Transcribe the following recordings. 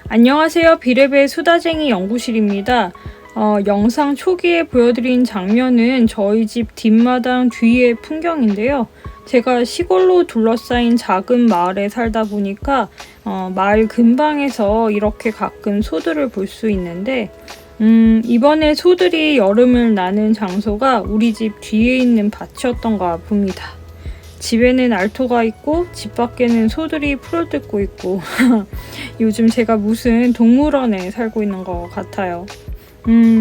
안녕하세요. 비레베 수다쟁이 연구실입니다. 영상 초기에 보여드린 장면은 저희 집 뒷마당 뒤의 풍경인데요. 제가 시골로 둘러싸인 작은 마을에 살다 보니까 마을 근방에서 이렇게 가끔 소들을 볼 수 있는데 이번에 소들이 여름을 나는 장소가 우리 집 뒤에 있는 밭이었던가 봅니다. 집에는 알토가 있고 집 밖에는 소들이 풀어뜯고 있고 요즘 제가 무슨 동물원에 살고 있는 것 같아요.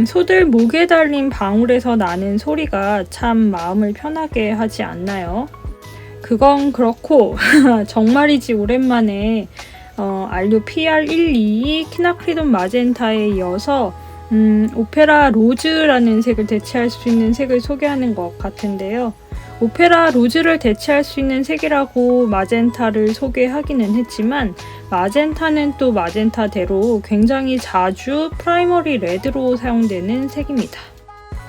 소들 목에 달린 방울에서 나는 소리가 참 마음을 편하게 하지 않나요? 그건 그렇고 정말이지 오랜만에 알료 PR122 키나크리돈 마젠타에 이어서 오페라 로즈라는 색을 대체할 수 있는 색을 소개하는 것 같은데요. 오페라 로즈를 대체할 수 있는 색이라고 마젠타를 소개하기는 했지만 마젠타는 또 마젠타대로 굉장히 자주 프라이머리 레드로 사용되는 색입니다.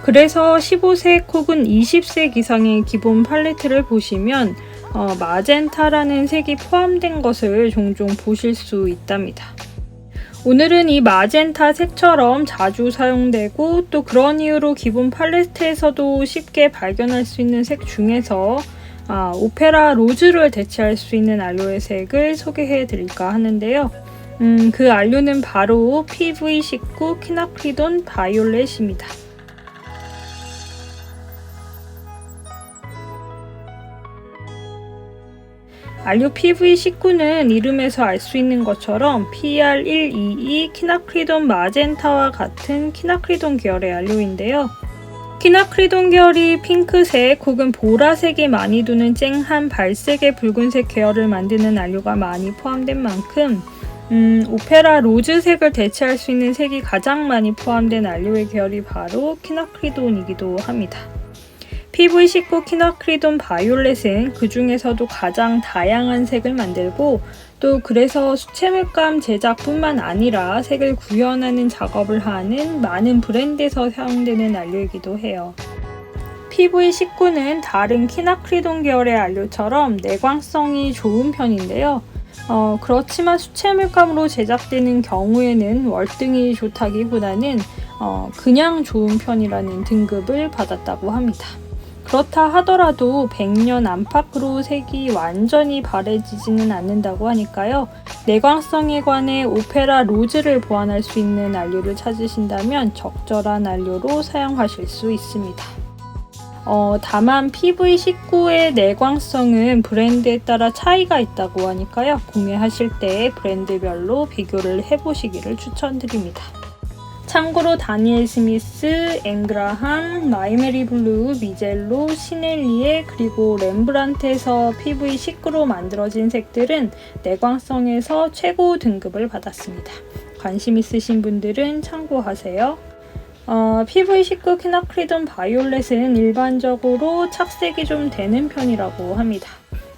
그래서 15색 혹은 20색 이상의 기본 팔레트를 보시면 마젠타라는 색이 포함된 것을 종종 보실 수 있답니다. 오늘은 이 마젠타 색처럼 자주 사용되고 또 그런 이유로 기본 팔레트에서도 쉽게 발견할 수 있는 색 중에서 오페라 로즈를 대체할 수 있는 알료의 색을 소개해 드릴까 하는데요. 그 알료는 바로 PV19 키나크리돈 바이올렛입니다. 알료 PV19는 이름에서 알 수 있는 것처럼 PR122 키나크리돈 마젠타와 같은 키나크리돈 계열의 알료인데요. 키나크리돈 계열이 핑크색 혹은 보라색이 많이 도는 쨍한 발색의 붉은색 계열을 만드는 알료가 많이 포함된 만큼 오페라 로즈색을 대체할 수 있는 색이 가장 많이 포함된 알료의 계열이 바로 키나크리돈이기도 합니다. PV19 키나크리돈 바이올렛은 그 중에서도 가장 다양한 색을 만들고 또 그래서 수채물감 제작뿐만 아니라 색을 구현하는 작업을 하는 많은 브랜드에서 사용되는 알료이기도 해요. PV19는 다른 키나크리돈 계열의 알료처럼 내광성이 좋은 편인데요. 그렇지만 수채물감으로 제작되는 경우에는 월등히 좋다기보다는 그냥 좋은 편이라는 등급을 받았다고 합니다. 그렇다 하더라도 100년 안팎으로 색이 완전히 바래지지는 않는다고 하니까요. 내광성에 관해 오페라 로즈를 보완할 수 있는 알료를 찾으신다면 적절한 알료로 사용하실 수 있습니다. 다만 PV19의 내광성은 브랜드에 따라 차이가 있다고 하니까요. 구매하실 때 브랜드별로 비교를 해보시기를 추천드립니다. 참고로 다니엘 스미스, 앵그라함, 마이메리 블루, 미젤로, 시넬리에 그리고 렘브란트에서 PV19로 만들어진 색들은 내광성에서 최고 등급을 받았습니다. 관심 있으신 분들은 참고하세요. PV19 키나크리돈 바이올렛은 일반적으로 착색이 좀 되는 편이라고 합니다.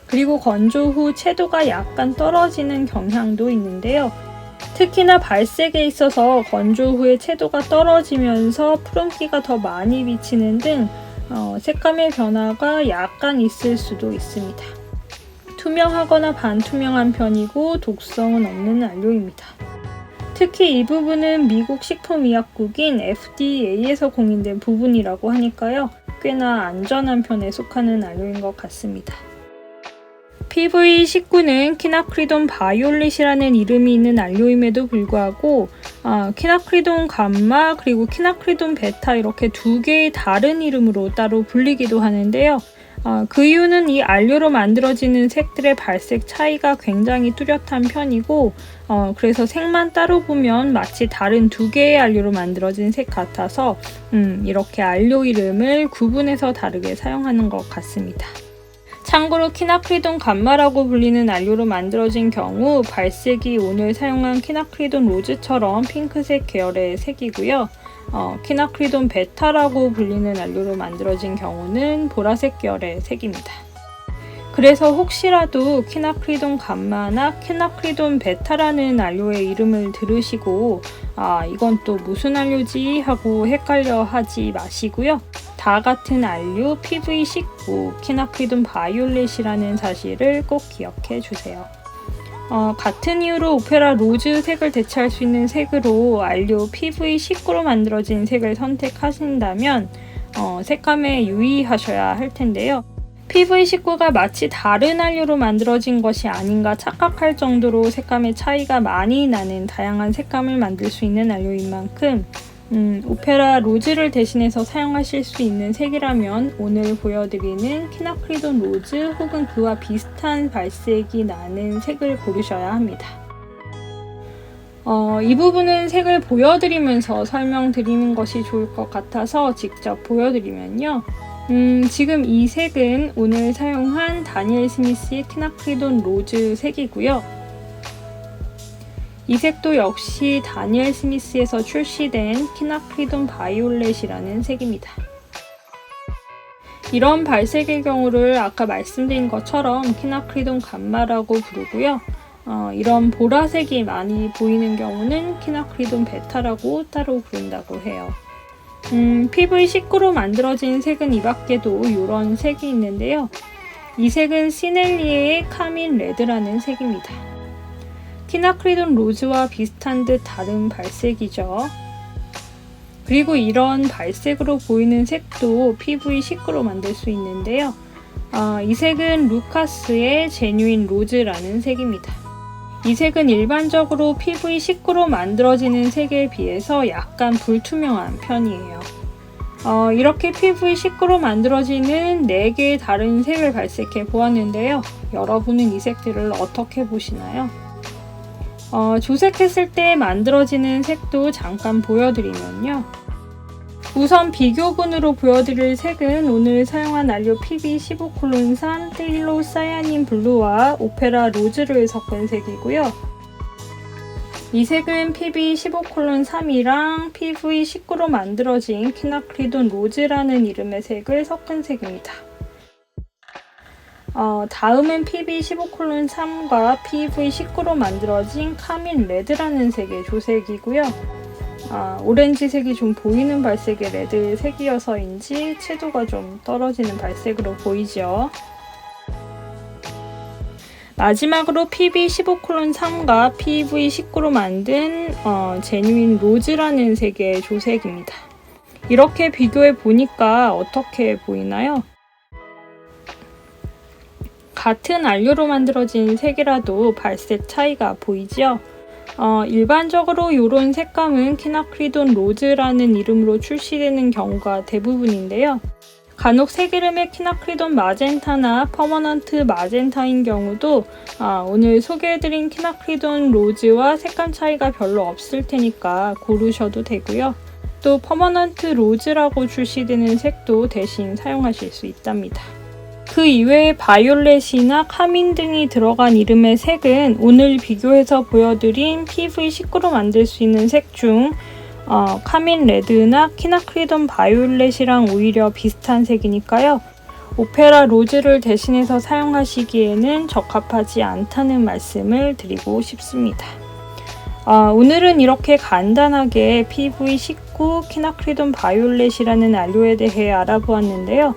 그리고 건조 후 채도가 약간 떨어지는 경향도 있는데요. 특히나 발색에 있어서 건조 후에 채도가 떨어지면서 푸른기가 더 많이 비치는 등 색감의 변화가 약간 있을 수도 있습니다. 투명하거나 반투명한 편이고 독성은 없는 알료입니다. 특히 이 부분은 미국 식품의약국인 FDA에서 공인된 부분이라고 하니까요. 꽤나 안전한 편에 속하는 알료인 것 같습니다. PV19는 키나크리돈 바이올렛이라는 이름이 있는 알료임에도 불구하고 키나크리돈 감마 그리고 키나크리돈 베타 이렇게 두 개의 다른 이름으로 따로 불리기도 하는데요. 그 이유는 이 알료로 만들어지는 색들의 발색 차이가 굉장히 뚜렷한 편이고 그래서 색만 따로 보면 마치 다른 두 개의 알료로 만들어진 색 같아서 이렇게 알료 이름을 구분해서 다르게 사용하는 것 같습니다. 참고로 키나크리돈 감마라고 불리는 알료로 만들어진 경우 발색이 오늘 사용한 키나크리돈 로즈처럼 핑크색 계열의 색이고요. 키나크리돈 베타라고 불리는 알료로 만들어진 경우는 보라색 계열의 색입니다. 그래서 혹시라도 키나크리돈 감마나 키나크리돈 베타라는 알료의 이름을 들으시고 이건 또 무슨 알료지 하고 헷갈려 하지 마시고요. 다 같은 알료 PV19 키나크리돈 바이올렛이라는 사실을 꼭 기억해 주세요. 같은 이유로 오페라 로즈 색을 대체할 수 있는 색으로 알료 PV19로 만들어진 색을 선택하신다면 색감에 유의하셔야 할 텐데요. PV19가 마치 다른 알료로 만들어진 것이 아닌가 착각할 정도로 색감의 차이가 많이 나는 다양한 색감을 만들 수 있는 알료인 만큼 오페라 로즈를 대신해서 사용하실 수 있는 색이라면 오늘 보여드리는 키나크리돈 로즈 혹은 그와 비슷한 발색이 나는 색을 고르셔야 합니다. 이 부분은 색을 보여드리면서 설명드리는 것이 좋을 것 같아서 직접 보여드리면요. 지금 이 색은 오늘 사용한 다니엘 스미스의 키나크리돈 로즈 색이고요. 이 색도 역시 다니엘 스미스에서 출시된 키나크리돈 바이올렛이라는 색입니다. 이런 발색의 경우를 아까 말씀드린 것처럼 키나크리돈 감마라고 부르고요. 이런 보라색이 많이 보이는 경우는 키나크리돈 베타라고 따로 부른다고 해요. PV19로 만들어진 색은 이 밖에도 이런 색이 있는데요. 이 색은 시넬리에의 카민 레드라는 색입니다. 키나크리돈 로즈와 비슷한 듯 다른 발색이죠. 그리고 이런 발색으로 보이는 색도 PV19로 만들 수 있는데요. 이 색은 루카스의 제뉴인 로즈라는 색입니다. 이 색은 일반적으로 PV19로 만들어지는 색에 비해서 약간 불투명한 편이에요. 이렇게 PV19로 만들어지는 4개의 다른 색을 발색해 보았는데요. 여러분은 이 색들을 어떻게 보시나요? 조색했을 때 만들어지는 색도 잠깐 보여드리면요. 우선 비교군으로 보여드릴 색은 오늘 사용한 알료 PB15:3 틸로 사야닌 블루와 오페라 로즈를 섞은 색이고요. 이 색은 PB15:3이랑 PV19로 만들어진 키나크리돈 로즈라는 이름의 색을 섞은 색입니다. 다음은 PB15:3과 PV19로 만들어진 카민 레드라는 색의 조색이고요. 오렌지색이 좀 보이는 발색의 레드 색이어서인지 채도가 좀 떨어지는 발색으로 보이죠. 마지막으로 PB15:3과 PV19로 만든 제뉴인 로즈라는 색의 조색입니다. 이렇게 비교해 보니까 어떻게 보이나요? 같은 알료로 만들어진 색이라도 발색 차이가 보이죠? 일반적으로 이런 색감은 키나크리돈 로즈라는 이름으로 출시되는 경우가 대부분인데요. 간혹 색 이름의 키나크리돈 마젠타나 퍼머넌트 마젠타인 경우도 오늘 소개해드린 키나크리돈 로즈와 색감 차이가 별로 없을 테니까 고르셔도 되고요. 또 퍼머넌트 로즈라고 출시되는 색도 대신 사용하실 수 있답니다. 그 이외에 바이올렛이나 카민 등이 들어간 이름의 색은 오늘 비교해서 보여드린 PV19로 만들 수 있는 색 중 카민 레드나 키나크리돈 바이올렛이랑 오히려 비슷한 색이니까요. 오페라 로즈를 대신해서 사용하시기에는 적합하지 않다는 말씀을 드리고 싶습니다. 오늘은 이렇게 간단하게 PV19 키나크리돈 바이올렛이라는 알료에 대해 알아보았는데요.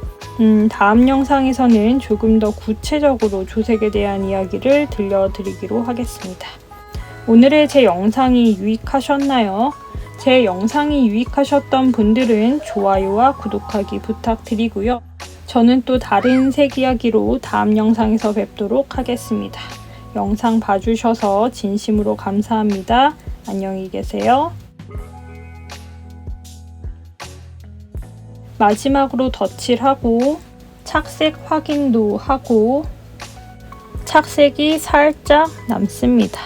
다음 영상에서는 조금 더 구체적으로 조색에 대한 이야기를 들려드리기로 하겠습니다. 오늘의 제 영상이 유익하셨나요? 제 영상이 유익하셨던 분들은 좋아요와 구독하기 부탁드리고요. 저는 또 다른 색 이야기로 다음 영상에서 뵙도록 하겠습니다. 영상 봐주셔서 진심으로 감사합니다. 안녕히 계세요. 마지막으로 덧칠하고 착색 확인도 하고 착색이 살짝 남습니다.